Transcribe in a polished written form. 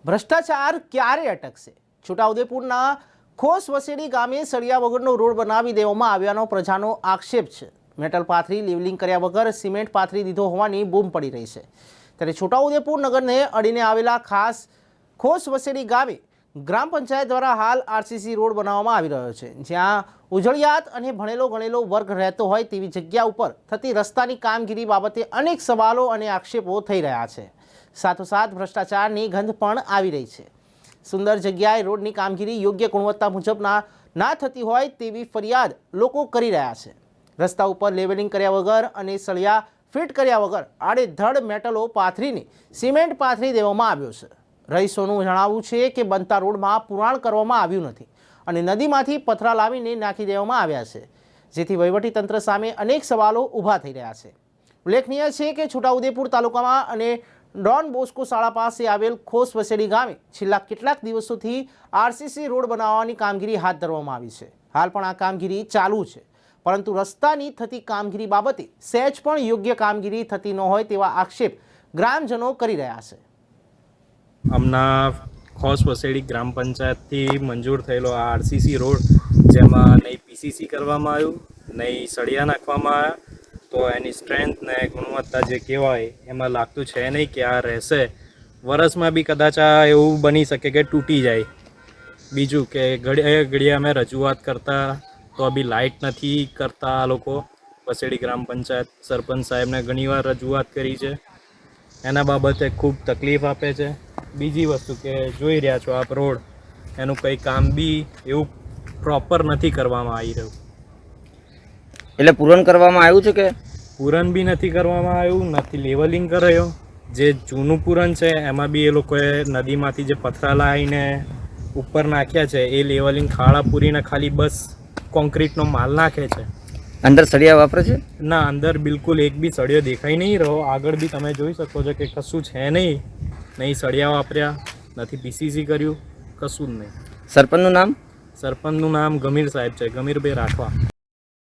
ભ્રષ્ટાચાર ક્યારે અટકશે? છોટાઉદેપુરના ખોસ વસેડી ગામે સળિયા વગરનો રોડ બનાવી દેવામાં આવ્યાનો પ્રજાનો આક્ષેપ છે. મેટલ પાથરી લેવલિંગ કર્યા વગર સિમેન્ટ પાથરી દીધો હોવાની બૂમ પડી રહી છે. ત્યારે છોટાઉદેપુર નગરને અડીને આવેલા ખાસ ખોસ વસેડી ગામે ગ્રામ પંચાયત દ્વારા હાલ આરસીસી રોડ બનાવવામાં આવી રહ્યો છે, જ્યાં ઉજળિયાત અને ભણેલો ગણેલો વર્ગ રહેતો હોય તેવી જગ્યા ઉપર થતી રસ્તાની કામગીરી બાબતે અનેક સવાલો અને આક્ષેપો થઈ રહ્યા છે. સાથોસાથ ભ્રષ્ટાચારની ગંધ પણ આવી રહી છે. સુંદર જગ્યાએ રોડની કામગીરી યોગ્ય ગુણવત્તા મુજબ ના થતી હોય તેવી ફરિયાદ લોકો કરી રહ્યા છે. રસ્તા ઉપર લેવલિંગ કર્યા વગર અને સળિયા ફિટ કર્યા વગર આડેધડ મેટલો પાથરીને સિમેન્ટ પાથરી દેવામાં આવ્યો છે. રહીશોનું જણાવવું છે કે બનતા રોડમાં પુરાણ કરવામાં આવ્યું નથી અને નદીમાંથી પથરા લાવીને નાખી દેવામાં આવ્યા છે, જેથી વહીવટીતંત્ર સામે અનેક સવાલો ઊભા થઈ રહ્યા છે. ઉલ્લેખનીય છે કે છોટાઉદેપુર તાલુકામાં અને ડોન બોસ્કો શાળા પાસે આવેલ ખોસ વસેડી ગામે છેલ્લા કેટલાક દિવસોથી આરસીસી રોડ બનાવવાની કામગીરી હાથ ધરવામાં આવી છે. હાલ પણ આ કામગીરી ચાલુ છે, પરંતુ રસ્તાની થતી કામગીરી બાબતે સહેજ પણ યોગ્ય કામગીરી થતી ન હોય તેવા આક્ષેપ ગ્રામજનો કરી રહ્યા છે. હમણાં ખોસ વસેડી ગ્રામ પંચાયતથી મંજૂર થયેલો આ આરસીસી રોડ, જેમાં નહીં પીસીસી કરવામાં આવ્યું, નહીં સળિયા નાખવામાં આવ્યા, તો એની સ્ટ્રેન્થ ને ગુણવત્તા જે કહેવાય એમાં લાગતું છે નહીં કે આ રહેશે. વરસમાં બી કદાચ આ એવું બની શકે કે તૂટી જાય. બીજું કે ઘડીએ અમે રજૂઆત કરતા તો બી લાઇટ નથી કરતા આ લોકો. વસેડી ગ્રામ પંચાયત સરપંચ સાહેબને ઘણીવાર રજૂઆત કરી છે, એના બાબતે ખૂબ તકલીફ આપે છે. બીજી વસ્તુ કે જોઈ રહ્યા છો આપ રોડ, એનું કંઈ કામ બી એવું પ્રોપર નથી કરવામાં આવી રહ્યું. એટલે પૂરણ કરવામાં આવ્યું છે કે પૂરણ બી નથી કરવામાં આવ્યું, નથી લેવલિંગ કરાયો. જે જૂનું પૂરણ છે એમાં બી એ લોકોએ નદીમાંથી જે પથરા લાવીને ઉપર નાખ્યા છે એ લેવલિંગ ખાડા પૂરીને ખાલી બસ કોન્ક્રીટનો માલ નાખે છે. અંદર સળિયા વાપરે છે? ના, અંદર બિલકુલ એક બી સળિયો દેખાઈ નહીં રહ્યો. આગળ બી તમે જોઈ શકો છો કે કશું છે નહીં. નહીં સળિયા વાપર્યા, નથી પીસીસી કર્યું, કશું જ નહીં. સરપંચનું નામ? સરપંચનું નામ ગમીર સાહેબ છે, ગમીરભાઈ રાઠવા.